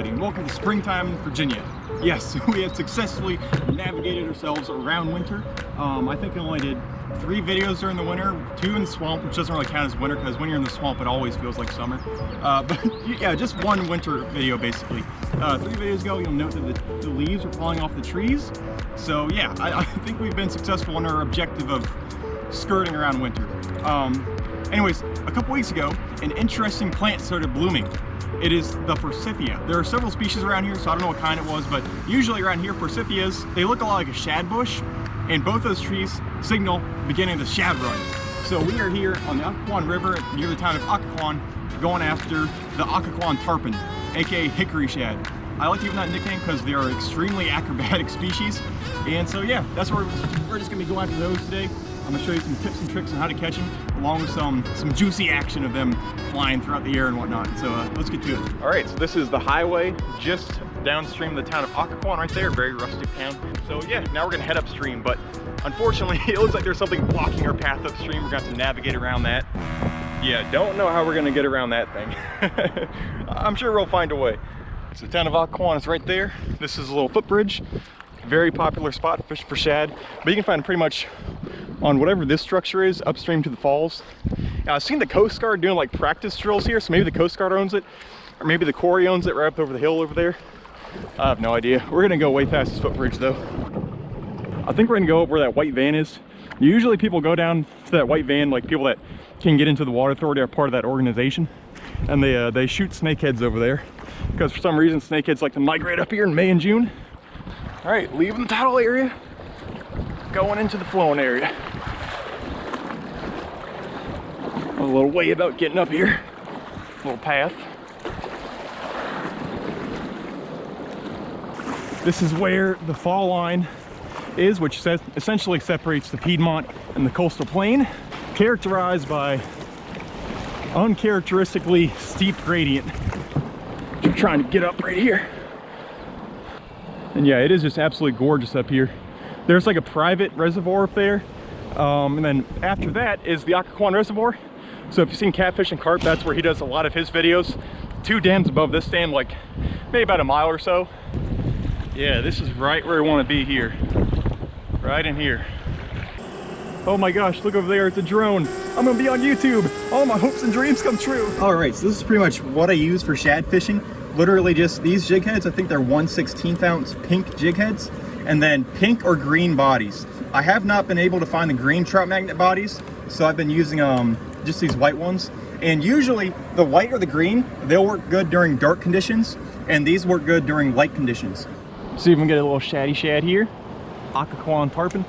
everybody, and welcome to springtime in Virginia. Yes, we have successfully navigated ourselves around winter. I think I only did 3 videos during the winter, 2 in the swamp, which doesn't really count as winter because when you're in the swamp it always feels like summer. But yeah, just 1 winter video basically. 3 videos ago you'll note that the leaves are falling off the trees. So yeah, I think we've been successful in our objective of skirting around winter. Anyways, a couple weeks ago, an interesting plant started blooming. It is the forsythia. There are several species around here, so I don't know what kind it was, but usually around here, forsythias, they look a lot like a shad bush, and both those trees signal the beginning of the shad run. So we are here on the Occoquan River near the town of Occoquan, going after the Occoquan Tarpon, aka Hickory Shad. I like giving that nickname because they are extremely acrobatic species, and so yeah, that's where we're just gonna be going after those today. I'm gonna show you some tips and tricks on how to catch them, along with some juicy action of them flying throughout the air and whatnot. So let's get to it. All right, so this is the highway just downstream of the town of Occoquan right there, very rustic town. So yeah, now we're gonna head upstream, but unfortunately it looks like there's something blocking our path upstream. We're gonna have to navigate around that. Yeah, don't know how we're gonna get around that thing. I'm sure we'll find a way. So the town of Occoquan is right there. This is a little footbridge. Very popular spot to fish for shad, but you can find pretty much on whatever this structure is upstream to the falls. Now, I've seen the Coast Guard doing like practice drills here, so maybe the Coast Guard owns it, or maybe the quarry owns it right up over the hill over there. I have no idea. We're gonna go way past this footbridge though. I think we're gonna go up where that white van is. Usually people go down to that white van, like people that can get into the water authority are part of that organization, and they shoot snakeheads over there because for some reason snakeheads like to migrate up here in May and June. All right, leaving the tidal area, going into the flowing area. A little way about getting up here, little path. This is where the fall line is, which essentially separates the Piedmont and the coastal plain, characterized by uncharacteristically steep gradient. We're trying to get up right here. And yeah, it is just absolutely gorgeous up here. There's like a private reservoir up there. And then after that is the Occoquan Reservoir. So if you've seen catfish and carp, that's where he does a lot of his videos. 2 dams above this dam, like maybe about a mile or so. Yeah, this is right where we want to be here. Right in here. Oh my gosh, look over there, it's a drone. I'm gonna be on YouTube. All my hopes and dreams come true. All right, so this is pretty much what I use for shad fishing. Literally just these jig heads. I think they're 1/16 ounce pink jig heads, and then pink or green bodies. I have not been able to find the green trout magnet bodies, so I've been using just these white ones. And usually the white or the green, they'll work good during dark conditions, and these work good during light conditions. See if we can get a little shaddy shad here. Occoquan Tarpon.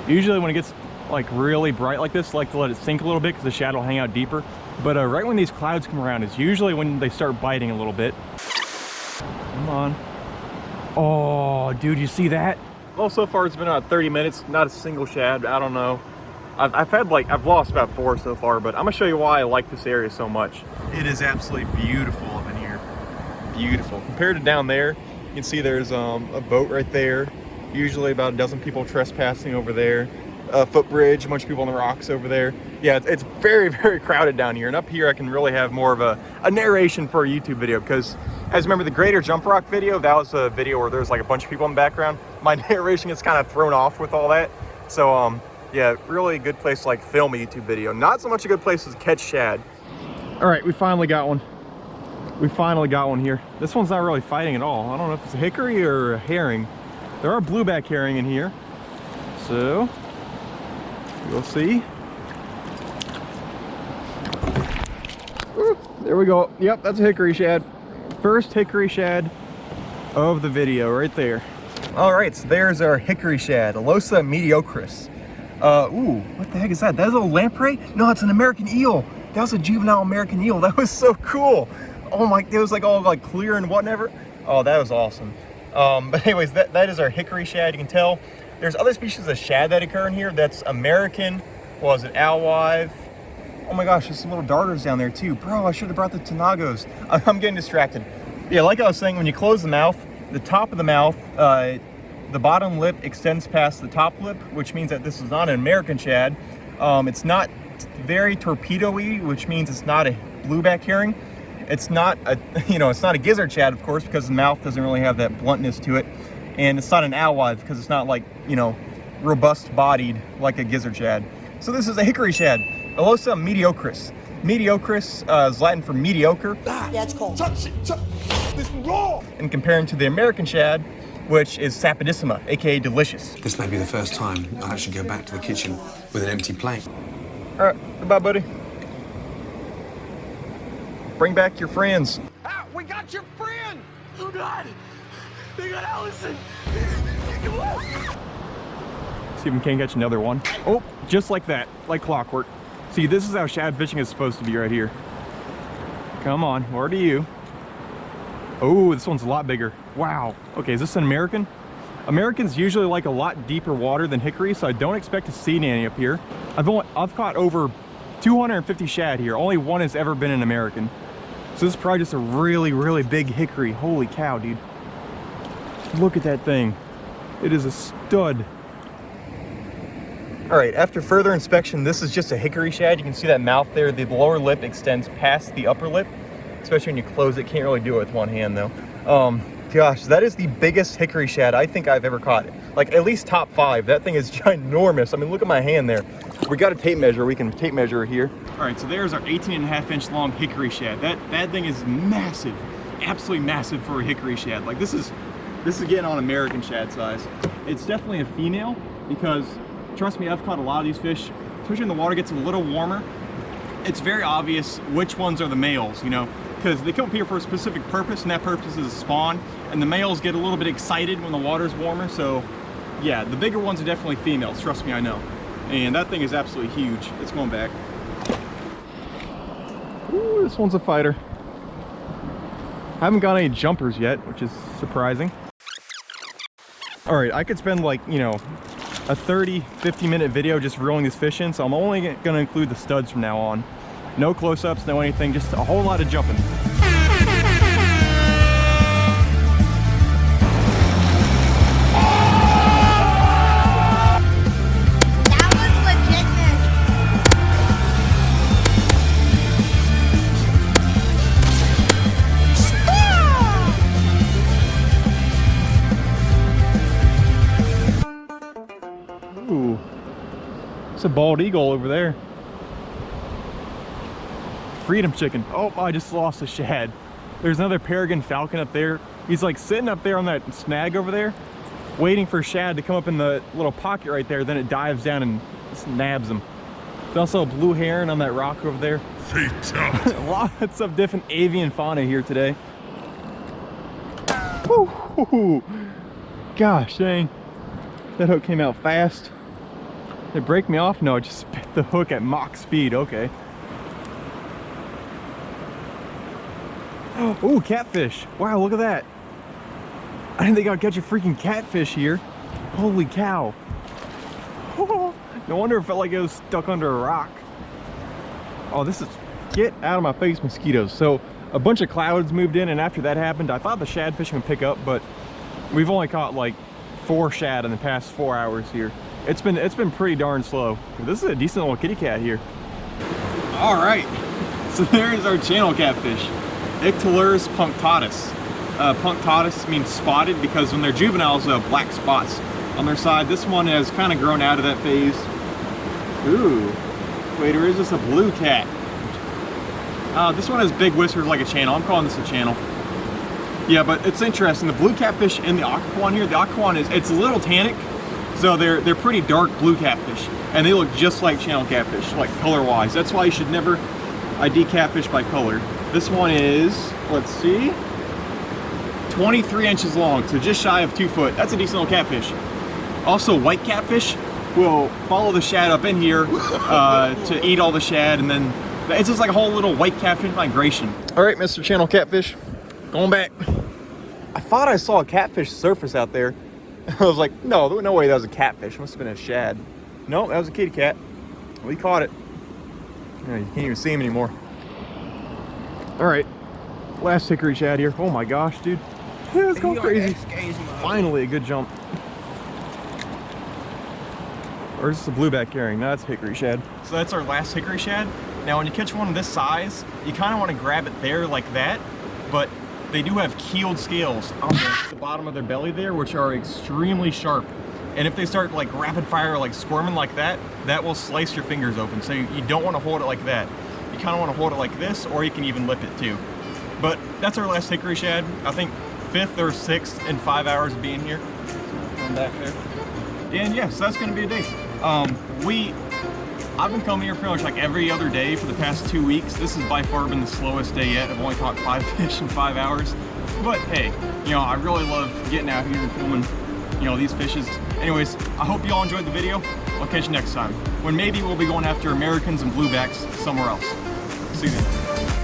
Usually when it gets like really bright like this, I like to let it sink a little bit because the shad will hang out deeper. But right when these clouds come around is usually when they start biting a little bit. Come on. Oh, dude, you see that? Well, so far it's been about 30 minutes, not a single shad. I don't know. I've lost about 4 so far, but I'm gonna show you why I like this area so much. It is absolutely beautiful up in here. Beautiful. Compared to down there, you can see there's a boat right there. Usually about a dozen people trespassing over there. A footbridge, a bunch of people on the rocks over there. Yeah, it's very, very crowded down here. And up here I can really have more of a narration for a YouTube video, because as you remember the Greater Jump Rock video, that was a video where there's like a bunch of people in the background. My narration gets kind of thrown off with all that. So yeah, really a good place to like film a YouTube video. Not so much a good place to catch shad. All right, we finally got one. We finally got one here. This one's not really fighting at all. I don't know if it's a hickory or a herring. There are blueback herring in here. So we'll see. Ooh, there we go. Yep, that's a hickory shad. First hickory shad of the video right there. All right, so there's our hickory shad, Alosa mediocris. Ooh, what the heck is that? That's a lamprey? No, it's an American eel. That was a juvenile American eel. That was so cool. Oh my, it was like all like clear and whatever. Oh, that was awesome. But anyways, that is our hickory shad. You can tell there's other species of shad that occur in here. That's American. Was it alewife? Oh my gosh, there's some little darters down there too. Bro, I should have brought the tenagos. I'm getting distracted. Yeah, like I was saying, when you close the mouth, the top of the mouth, the bottom lip extends past the top lip, which means that this is not an American shad. It's not very torpedo-y, which means it's not a blueback herring. It's not a, it's not a gizzard shad, of course, because the mouth doesn't really have that bluntness to it. And it's not an alewife because it's not like, robust bodied like a gizzard shad. So this is a hickory shad, Alosa mediocris. Mediocris is Latin for mediocre. Yeah, it's cold. Touch this raw. And comparing to the American shad, which is sapidissima, aka delicious. This may be the first time I actually go back to the kitchen with an empty plate. All right, goodbye, buddy. Bring back your friends. Ah, we got your friend. Oh God, they got Allison. Come on. See if we can catch another one. Oh, just like that, like clockwork. See, this is how shad fishing is supposed to be right here. Come on, where are you? Oh, this one's a lot bigger. Wow. Okay, is this an American? Americans usually like a lot deeper water than hickory, so I don't expect to see any up here. I've caught over 250 shad here. Only one has ever been an American. So this is probably just a really, really big hickory. Holy cow, dude. Look at that thing. It is a stud. All right, after further inspection, this is just a hickory shad. You can see that mouth there. The lower lip extends past the upper lip, especially when you close it. Can't really do it with one hand though. Gosh, that is the biggest hickory shad I think I've ever caught. Like at least top 5. That thing is ginormous. I mean, look at my hand there. We got a tape measure. We can tape measure it here. All right, so there's our 18.5-inch long hickory shad. That thing is massive, absolutely massive for a hickory shad. Like this is getting on American shad size. It's definitely a female because trust me, I've caught a lot of these fish, especially when the water gets a little warmer. It's very obvious which ones are the males, because they come up here for a specific purpose, and that purpose is spawn, and the males get a little bit excited when the water's warmer. So yeah, the bigger ones are definitely females, trust me, I know. And that thing is absolutely huge. It's going back. Ooh, this one's a fighter. I haven't got any jumpers yet, which is surprising. All right, I could spend like, a 30-50 minute video just reeling this fish in, so I'm only gonna include the studs from now on. No close-ups, no anything, just a whole lot of jumping. That was legitness. Ooh, it's a bald eagle over there. Freedom chicken. Oh, I just lost a shad. There's another peregrine falcon up there. He's like sitting up there on that snag over there, waiting for shad to come up in the little pocket right there. Then it dives down and just nabs him. There's also a blue heron on that rock over there. Fatality. Lots of different avian fauna here today. Woo-hoo-hoo. Gosh dang, that hook came out fast. Did it break me off? No, it just spit the hook at Mach speed. Okay. Oh, catfish. Wow, look at that. I didn't think I'd catch a freaking catfish here. Holy cow. No wonder it felt like it was stuck under a rock. Oh, this is, get out of my face, mosquitoes. So a bunch of clouds moved in, and after that happened, I thought the shad fishing would pick up, but we've only caught like 4 shad in the past 4 hours here. It's been pretty darn slow. This is a decent little kitty cat here. All right, so there's our channel catfish. Ictalurus punctatus. Punctatus means spotted because when they're juveniles, they have black spots on their side. This one has kind of grown out of that phase. Ooh, wait, or is this a blue cat? This one has big whiskers like a channel. I'm calling this a channel. Yeah, but it's interesting. The blue catfish in the Occoquan here, the Occoquan it's a little tannic, so they're pretty dark blue catfish, and they look just like channel catfish, like color-wise. That's why you should never ID catfish by color. This one is, let's see, 23 inches long, so just shy of 2 foot. That's a decent little catfish. Also, white catfish will follow the shad up in here to eat all the shad, and then it's just like a whole little white catfish migration. All right, Mr. Channel Catfish, going back. I thought I saw a catfish surface out there. I was like, no way that was a catfish. It must have been a shad. No, that was a kitty cat. We caught it. Yeah, you can't even see him anymore. All right, last hickory shad here. Oh my gosh, dude. It's going crazy. Finally a good jump. Or is this a blueback herring? No, that's hickory shad. So that's our last hickory shad. Now when you catch one this size, you kind of want to grab it there like that, but they do have keeled scales on the bottom of their belly there, which are extremely sharp. And if they start like rapid fire, like squirming like that, that will slice your fingers open. So you don't want to hold it like that. You kind of want to hold it like this, or you can even lip it too. But that's our last hickory shad. I think 5th or 6th in 5 hours of being here. Going back there. And yeah, so that's going to be a day. I've been coming here pretty much like every other day for the past 2 weeks. This has by far been the slowest day yet. I've only caught 5 fish in 5 hours. But hey, you know, I really love getting out here and filming, you know, these fishes. Anyways, I hope you all enjoyed the video. I'll catch you next time, when maybe we'll be going after Americans and bluebacks somewhere else. See you then.